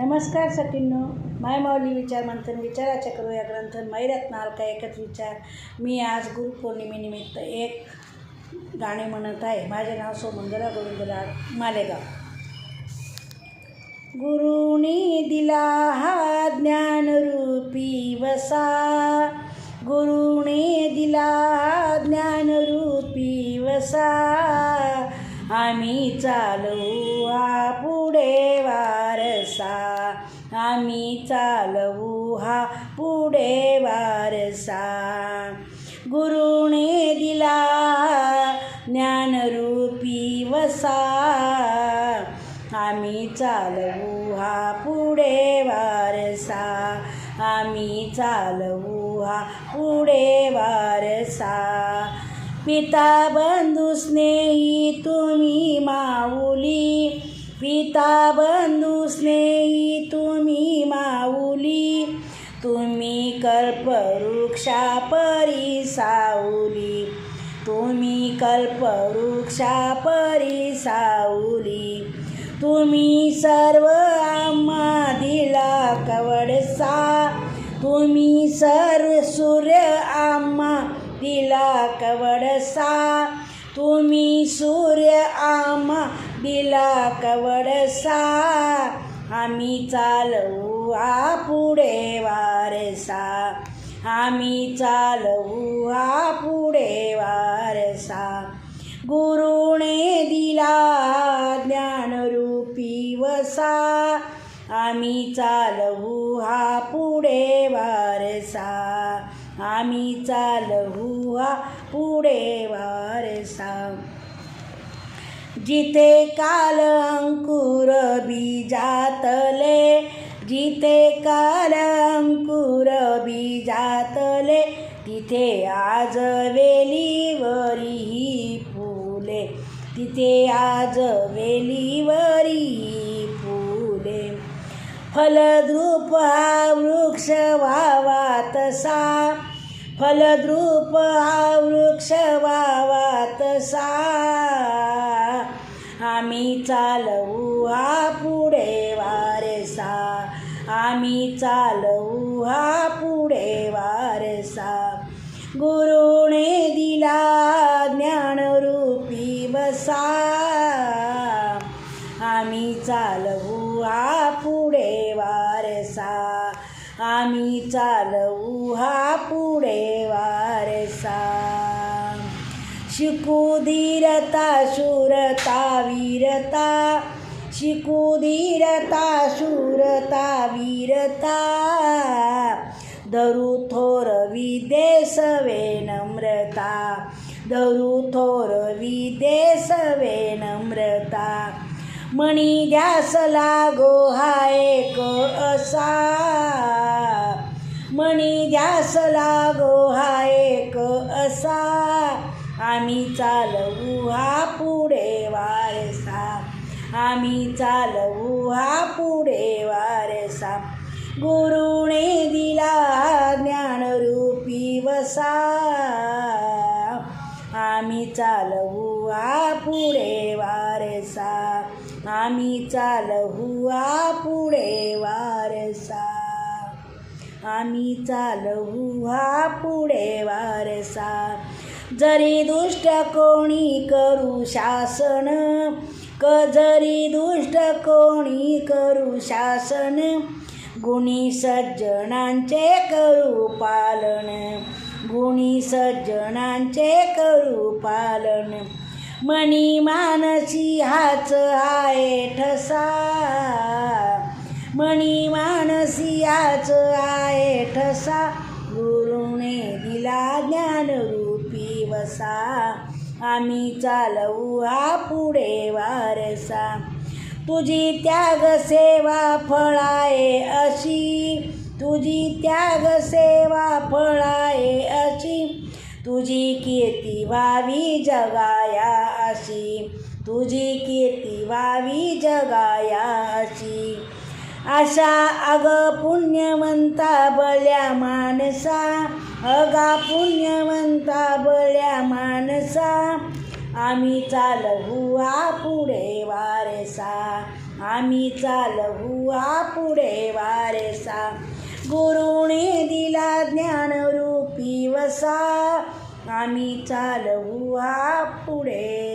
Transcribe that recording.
नमस्कार सखींनो, माय माऊली विचार मंथन विचाराच्या करूया ग्रंथन मैरत्नाल का एकच विचार. मी आज गुरुपौर्णिमेनिमित्त एक गाणे म्हणत आहे. माझे नाव सोमंगला गोविंदलाल मालेगाव. गुरुनी दिला हा ज्ञानरूपी वसा, गुरुने दिला हा ज्ञानरूपी वसा, आम्ही चालवू हा पुढे वारसा, आम्ही चालवू हा पुढे वारसा. गुरुने दिला ज्ञानरूपी वसा, आम्ही चालवू हा पुढे वारसा, आम्ही चालवू हा पुढे वारसा. पिता बंधू स्नेही तुम्ही माऊली, पिता बंधू स्नेही तुम्ही माऊली, तुम्ही कल्पवृक्षा परी साऊली, तुम्ही कल्पवृक्षा परी साऊली. तुम्ही सर्व आम्हा दिला कवडसा, तुम्ही सर्व सूर्य आम्हा दिला कवडसा, तुम्ही सूर्य आम्हा दिला कवडसा, आम्ही चालवू हा पुढे वारसा, आम्ही चालवू हा पुढे वारसा. गुरुने दिला ज्ञानरूपी वसा, आम्ही चालवू हा पुढे वारसा, आम्ही चालवू हा पुढे वारसा. जिथे काल अंकुर बीजातले, जिथे काल अंकुर बीजातले, तिथे आज वेलीवरी फुले, तिथे आज वेलीवरी फुले. फलद्रूप हा वृक्ष व्हावा तसा, फलद्रूप हा वृक्ष व्हावा तसा, आम्ही चालवू हा पुढे वारसा, आम्ही चालवू हा पुढे वारसा. गुरुने दिला ज्ञानरूपी वसा, आम्ही चालवू हा पुढे वारसा, आम्ही चालवू हा पुढे वारसा. शिकू धीरता शूरता वीरता, शिकू धीरता शूरता वीरता, धरू थोर विदेसवे नम्रता, धरू थोर विदेसवे नम्रता. मणी ध्यास लागो हा एक असा, मणी ध्यास लागो हा एक असा, आम्ही चालवू हा पुढे वारसा, आम्ही चालवू हा पुढे वारसा. गुरुने दिला ज्ञानरूपी वसा, आम्ही चालवू हा पुढे वारसा, आम्ही चालवू हा पुढे वारसा, आम्ही चालवू हा पुढे वारसा. जरी दुष्ट कोणी करू शासन, जरी दुष्ट कोणी करू शासन, गुणी सज्जनांचे करू पालन, गुणी सज्जनांचे करू पालन. मनी मानसी हाच आहे ठसा, मनी मानसी हाच आहे ठसा, गुरुने दिला ज्ञानरूपी वसा, आम्ही चालवू हा पुढे वारसा. तुझी त्याग सेवा फळाये अशी, तुझी त्याग सेवा फळाये अशी, तुझी कीर्ती व्हावी जगाया अशी, तुझी कीर्ती व्हावी जगाया अशी. आशा अग पुण्यवंता बल्या मानसा, अगा पुण्यवंता बल्या मानसा, आम्ही चालवू हा पुढे वारसा, आम्ही चालवू पुढे वारसा, गुरुने दिला ज्ञानरूपी वसा, आम्ही चालवू पुढे